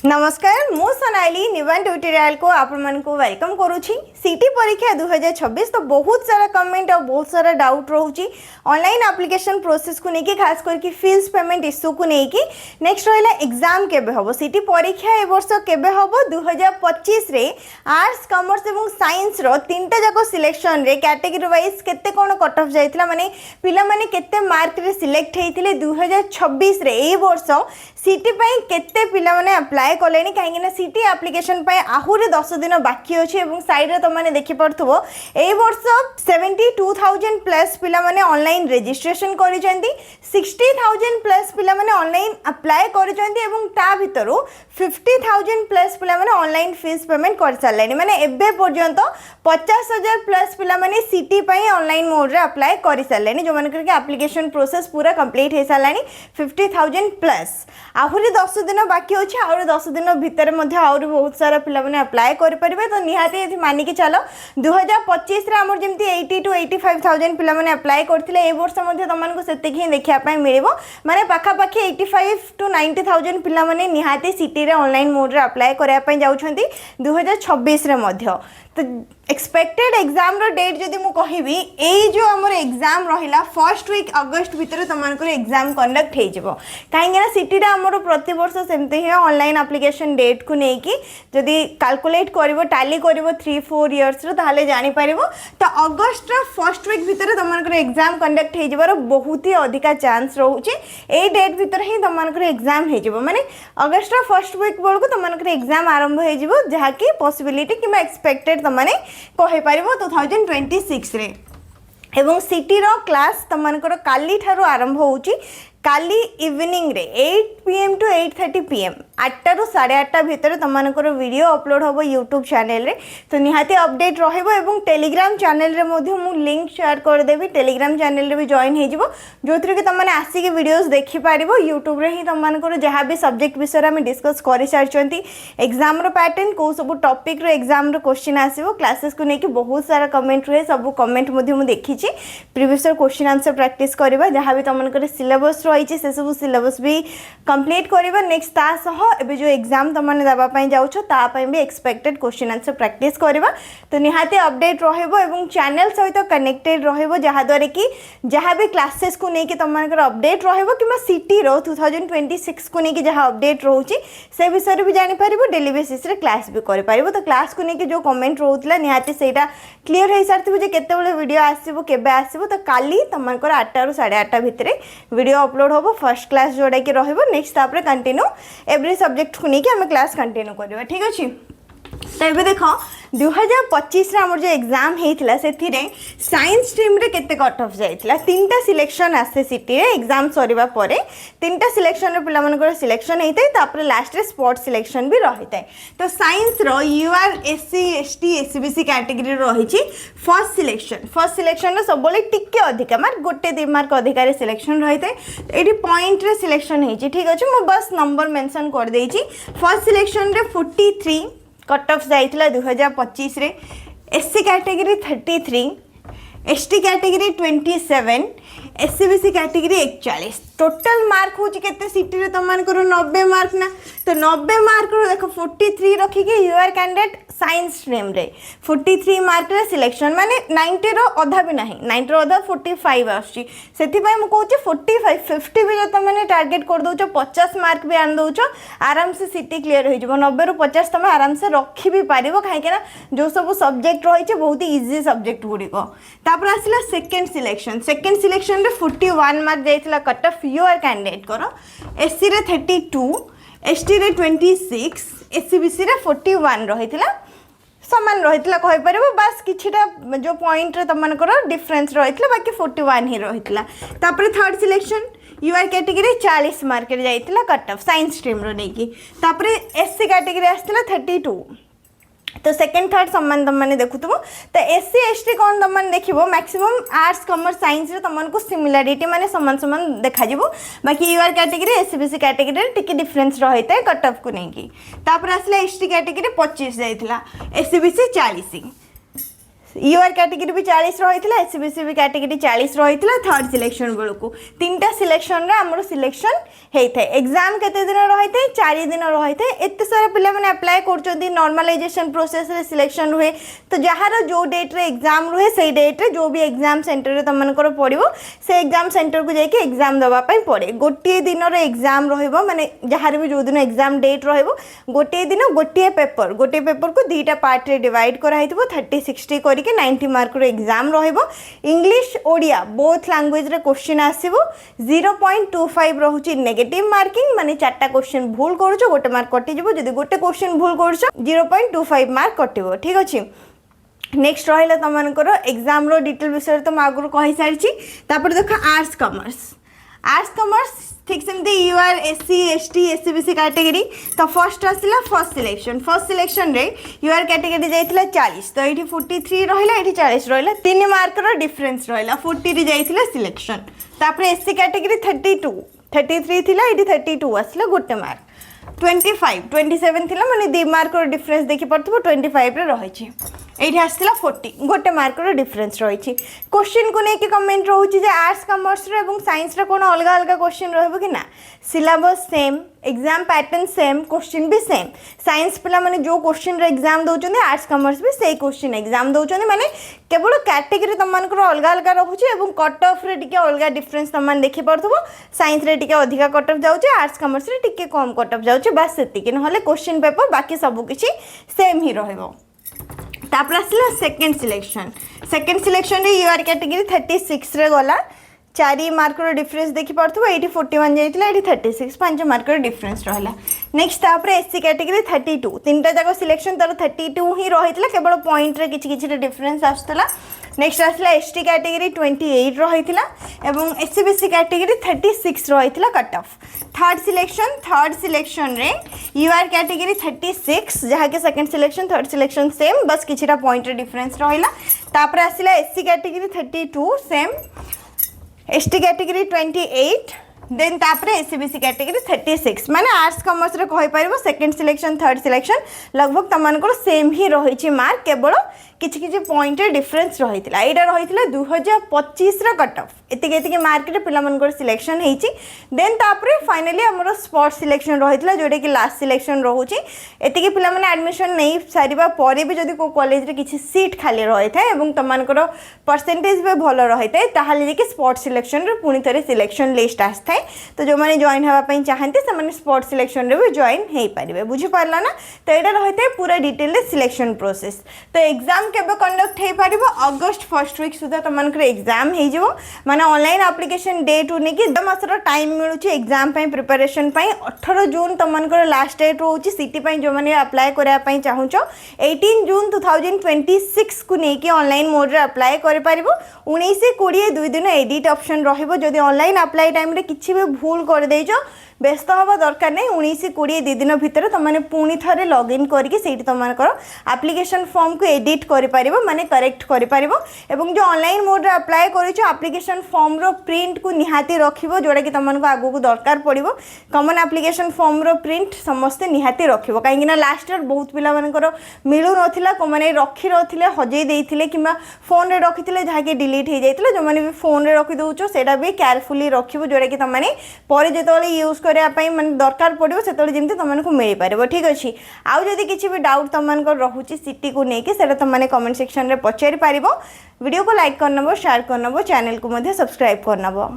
नमस्कार मु सोनाली निवान ट्यूटोरियल को आपण मन को वेलकम करूची। सीटी परीक्षा 2026 तो बहुत सारा कमेंट और बहुत सारा डाउट रोची ऑनलाइन एप्लिकेशन प्रोसेस को लेके, खास करके फीस पेमेंट इश्यू को लेके। नेक्स्ट रहला एग्जाम केबे हबो, सीटी परीक्षा ए वर्ष केबे हबो 2025 रे आर्ट्स कॉमर्स एवं साइंस रो तीनटा जाको सिलेक्शन रे कैटेगरी वाइज केते कोन कट ऑफ जाइतला, माने पिला माने केते मार्क रे सिलेक्ट हेतिले 2026 रे ए वर्ष सीटी पई केते पिला माने अप्लाई कलेनी, कहीं सीटी एप्लिकेशन पे आहुरी 10 दिन बाकी अच्छे। साइड रे तुम मैंने देखी पड़ो ए वर्ष 72,000 प्लस पिला माने ऑनलाइन रजिस्ट्रेशन कर 60,000 प्लस पिला माने ऑनलाइन अप्लाई कर भितर 50,000 प्लस पिला माने ऑनलाइन फीस पेमेंट कर सारे, माने एबे पर्यंत 50,000 प्लस पिला माने सीटी पे ऑनलाइन मोड रे अप्लाई कर सारे, जो मान करके एप्लिकेशन प्रोसेस पूरा कंप्लीट हो सारानी। 50,000 प्लस आहुरी 10 दिन बाकी अच्छे, आहुरी 10 दिन भितर आहुरी बहुत सारा पिला माने अप्लाई कर पारे। तो निहाती मानिकी चलो 2025 रे हमर जेमती 80 to 85,000 पिला माने अप्लाई करथिले, ए वर्ष मध्ये तमनको सेतिक ही देखिया पय मिलिबो, माने पाखा पाखी 85 to 90,000 पिला माने निहाती सिटी रे ऑनलाइन मोड रे अप्लाई करया पय जाउछंती 2026 रे मध्ये। तो एक्सपेक्टेड एग्जाम रो डेट जदि मु कहिबी, ए जो हमर एग्जाम रहिला फर्स्ट वीक अगस्त भितर तमनको एग्जाम कंडक्ट हे जिवो, काहेकि सिटी रे हमर प्रति वर्ष सेमते ही ऑनलाइन एप्लिकेशन डेट को नेकी जदि कैलकुलेट करिवो टैली करिवो 3-4 इयर्स रो ताले जानि परिवो। तो अगस्त रो फर्स्ट वीक भितर तमनको एग्जाम कंडक्ट हे जिवार बहुत ही अधिका चांस रहउची। ए डेट भितर ही तमनको एग्जाम हे जिवो, माने अगस्त रो फर्स्ट वीक बेलको तमनको एग्जाम आरंभ हे जिवो, जहा कि पॉसिबिलिटी कि एक्सपेक्टेड तमाने कहि पारिबो 2026 रे। एवं सिटी रो क्लास तमनकर काली ठारो आरंभ होउची, काली इवनिंग रे 8 PM to 8:30 PM 8टा ରୁ 8:30 भितर तमनकर वीडियो अपलोड होबो यूट्यूब चैनल रे। तो निहाती अपडेट रहइबो एवं टेलीग्राम चैनल रे मध्ये मु लिंक शेयर कर देबी, टेलीग्राम चैनल रे भी जॉइन हे जिवो, जोथरे कि तमने आसी के वीडियोस देखि पारिबो। यूट्यूब रे ही तमनकर जहां भी सब्जेक्ट विषय हम डिस्कस करि सारचंती, एग्जाम रो पैटर्न को सब टॉपिक रो एग्जाम रो क्वेश्चन आसीबो, क्लासेस को नेकी बहुत सारा कमेंट रहे, सब कमेंट मध्ये मु देखिछि। प्रीवियस क्वेश्चन आंसर प्रैक्टिस करबा, जहां भी तमनकर सिलेबस रही से सब सिलेबस भी कंप्लीट करबा। नेक्स्ट ता सह एबे जो एग्जाम तमने दबा पई जाउछो ता पई भी एक्सपेक्टेड क्वेश्चन आंसर प्रैक्टिस करबा। तो निहाती अपडेट रहइबो एवं चैनल सहित कनेक्टेड रहइबो, जहा द्वारा कि जहा भी क्लासेस को नेकी तमनकर अपडेट रहइबो, किमा सिटी रो 2026 को नेकी जहा अपडेट रहउची से विषय भी जानि परिबो, डेली बेसिस रे क्लास भी करि परिबो। तो क्लास को नेकी जो कमेंट रहउतला निहाती सेटा क्लियर हे सारथिबो जे केते बेले वीडियो आसीबो केबे आसीबो। तो काली तमनकर 8टा ରୁ 8:30 भितरे वीडियो अपलोड होबो, फर्स्ट क्लास जोड़ा कि रहिबो। नेक्स्ट तापरे कंटिन्यू एवरी सब्जेक्ट को नेकी हम क्लास कंटिन्यू करबा, ठीक अछि। तो ये देख 2025 आम जो एग्जाम होता से साइंस स्ट्रीम रे केते कट ऑफ जाइथिला, 3टा सिलेक्शन आसे सिटी रे एग्जाम सरीबा परे 3टा सिलेक्शन रे पिला मनकर सिलेक्शन हेतै, तापर लास्ट रे स्पॉट सिलेक्शन भी रहितै। तो साइंस रो UR SC ST SBC category रहिछि फर्स्ट सिलेक्शन रे सब बोले टिके अधिक मार्क 1-2 मार्क अधिकारी सिलेक्शन रहितै। एडी पॉइंट रे सिलेक्शन हेछि, ठीक अछि, मो बस नंबर मेंशन कर देछि। फर्स्ट सिलेक्शन रे 43 कट ऑफ जाइथिला 2025 रे, SC category 33, ST category 27, SCBC category 41। Total mark हो केते सिटी रे तमान करो 90 मार्क ना। तो 90 मार्क रो देखो 43 रखी के यूआर कैंडिडेट साइंस स्ट्रीम रे 43 मार्क रे सिलेक्शन, माने 90 रो आधा भी नहीं, 90 रो आधा 45 आछि। सेति पय म कहू छी 45 50 भी जो तमने टारगेट कर दउछो, 50 मार्क भी आन दउछो, आराम से सिटी क्लियर हो जइबो। 90 रो 50 तमे आराम से रखी भी पारिबो, काहे के ना जो सब सब्जेक्ट रही छे बहुत इजी सब्जेक्ट गुडी को। तापर आसिला सेकंड सिलेक्शन रे 41 मार्क जाइथिला कट ऑफ यूआर कैंडिडेट करो, एससी रे 32, एसटी रे 26, एससीबीसी रे 41 रहिथिला, समान रहिथिला कहि परबो, बस किछिटा जो पॉइंट रे तमनकर डिफरेंस रहिथिला, बाकी 41 ही रहिथिला। तापर third selection UR category 40 mark रे जाइथिला कट ऑफ साइंस स्ट्रीम रो नेकी। तापर एससी कैटेगरी आस्थिला 32। तो सेकंड थर्ड सम्मान तमने देखुथबो। तो एससी एसटी कोन तमने देखिबो, मैक्सिमम आर्ट्स कॉमर्स साइंस रे तमनको सिमिलरिटी माने समान समान देखा जिवो, बाकी यूआर कैटेगरी एससीबीसी कैटेगरी टिके डिफरेंस रहितै कट ऑफ को नेकी। तापर आसला एसटी कैटेगरी 25 जाइथिला, एससीबीसी 40। यूआर कैटेगरी भी 40 रही है, एससीबीसी भी कैटेगरी 40 रही है। थर्ड सिलेक्शन बेलू तीनटा सिलेक्शन रे आमर सिलेक्शन होता है। एग्जाम केते दिन रही है? 4 दिन रही है। एत सारा पिला माने अप्लाई कर नॉर्मलाइजेशन प्रोसेस रे सिलेक्शन रुहे। तो जहाँ जो डेट रे एग्जाम रुहे से डेट रे जो भी एग्जाम सेंटर रे तुमको पड़ो से एग्जाम सेंटर को जाके एग्जाम दवापाई पड़े। गोटे दिन एग्जाम रहिबो माने जहाँ भी जो दिन एग्जाम डेट रहिबो गोटे दिन गोटे पेपर को दुईटा पार्ट रे डिवाइड कराई 30-60 करके 90 मार्क रो एग्जाम रहिबो। इंग्लिश ओडिया बोथ लैंग्वेज रे क्वेश्चन आसीबो। 0.25 रहुची नेगेटिव मार्किंग माने 4टा क्वेश्चन भूल करूछो गोटे मार्क कटि जिवो। जदि गोटे क्वेश्चन भूल करूछो 0.25 मार्क कटिबो। ठीक अछि। नेक्स्ट रहिला तमनकर एग्जाम रो डिटेल विषय तो आगु कहि सारिछि। तापर देख आर्ट्स कॉमर्स ठीक सेमती UR SC ST SEBC category. तो फर्स्ट आसला फर्स्ट सिलेक्शन रे यूआर कैटेगरी जाइथिला 40 तो ये 43 रहिला ये 40 रहिला 3 मार्क रो डिफरेंस रहिला 40 रे जाइथिला सिलेक्शन। तापर एससी कैटेगरी 33 थिला ये 32 आसला गोटे मार्क। 27 थिला माने 2 मार्क रो डिफरेंस देखि पड़थबो 25 रे रहिछि। ये आसला 40 गोटे मार्क रो डिफरेंस रही। क्वेश्चन को लेकिन कमेंट रोचे आर्ट्स कॉमर्स और साइंस कौन अलग अलग क्वेश्चन रही कि ना syllabus same exam pattern same question भी सेम। साइंस पिला माने जो क्वेश्चन एग्जाम दौरान आर्ट्स कॉमर्स भी से क्वेश्चन एग्जाम दौरान माने केवल कैटेगरी तुमको अलग अलग रोचे और कट ऑफ रे टिके अलग डिफरेंस तुम देखि पड़थबो। साइंस रे टिके अधिका कट ऑफ जाउचे आर्ट्स कॉमर्स रे टिके कम कट ऑफ जाउचे बस सेतिक नहले क्वेश्चन पेपर बाकी सब किछि सेम ही रहइबो। तापर आसला सेकेंड सिलेक्शन रे यूआर कैटेगरी 36 रे गला 4 मार्क रो डिफरेंस देखि पड़थबो। एटी 41 जाइतिला एटी 36 5 मार्क रो डिफरेंस रहला। नेक्स्ट तापर एससी कैटेगरी 32 तीनटा जाको सिलेक्शन तर 32 ही रहितला केवल पॉइंट रे किछि डिफरेंस आस्तला। नेक्स्ट आसला एसटी कैटेगरी 28 रहितला एवं एससीबीसी कैटेगरी 36 रहितला कट ऑफ। थर्ड सिलेक्शन रे यूआर कैटेगरी 36 जहाँ के second selection third selection same बस किछिटा पॉइंट रे डिफरेंस रहिला। तापर आसला SC category 32 same ST category 28 then तापरे एससीबीसी कैटेगरी 36 माने आर्ट्स कॉमर्स रे कहि परिबो सेकंड सिलेक्शन थर्ड सिलेक्शन लगभग तमनकर सेम ही रहिछि मार्क केवल किछि पॉइंट रे डिफरेंस रहितला। एटा रहितला 2025 रा कट ऑफ एतिके मार्क रे पिला मनकर सिलेक्शन हेछि। देन तापरे फाइनली हमरो स्पोर्ट्स सिलेक्शन रहितला जोडे कि लास्ट सिलेक्शन रहउछि। एतिके पिला माने एडमिशन नै सारिबा परे भी जदि को कॉलेज रे किछि सीट खाली रहि थाए एवं तमनकर परसेंटेज भी भलो रहि थाए ताहाले जे कि स्पोर्ट्स सिलेक्शन रे पुनी थरे सिलेक्शन लिस्ट आस्थाय। तो जो माने जॉइन हवा पई चाहंते से माने स्पोर्ट्स सिलेक्शन रे भी जॉइन हेई परिबे। बुझि पारला ना। तो एटा रहिते पूरा डिटेल रे सिलेक्शन प्रोसेस। तो एग्जाम केबे कंडक्ट हेई परिबो अगस्त फर्स्ट वीक सुधा तमनकर एग्जाम हेई जिवो माने ऑनलाइन एप्लीकेशन डेट उनी कि 2 मासर टाइम मिलुछि एग्जाम पई प्रिपरेशन पई। 18 जून तमनकर लास्ट डेट होउछि सिटी पई जो माने अप्लाई करिया पई चाहुचो 18 जून 2026 को नेकी ऑनलाइन मोड रे अप्लाई करि परिबो। 19 से 20 2 दिन एडिट ऑप्शन रहिबो। जदि ऑनलाइन अप्लाई टाइम रे किछि भी भूल कर देजो व्यस्त हवा दरकार नहीं 19 से 20 2 दिन भितर तुमने पुणी थे लॉगिन करके सेठी तुमकर एप्लिकेशन फॉर्म को एडिट कर पारिबो माने करेक्ट कर पारिबो। एवं जो ऑनलाइन मोड रे अप्लाई करिछो एप्लिकेशन फॉर्म रो प्रिंट को निहाती रखिबो जोड़ा कि तुमको आगु को दरकार पड़िबो। कॉमन एप्लिकेशन फॉर्म रो प्रिंट समस्ते निहाती रखिबो काहेकि ना लास्ट ईयर बहुत पिला मानकर मिलु नथिला को माने रखि रथिले हजै देइथिले किबा फोन रे रखिथिले जहा कि डिलीट हे जाइथिले जो माने भी फोन रे रखि दोचो सेटा भी केयरफुली रखिबो जोड़ा कि तुमने परे जेतोले यूज करने माने दरकार पड़ो से जमी तुमको मिल पार। ठीक अच्छे आउ जदि किसी भी डाउट तुमको रोचे सिटी को लेकिन से तुमने कमेंट सेक्शन में पचारि पार। वीडियो को लाइक करनबो शेयर करनबो चैनल को सब्सक्राइब करनबो।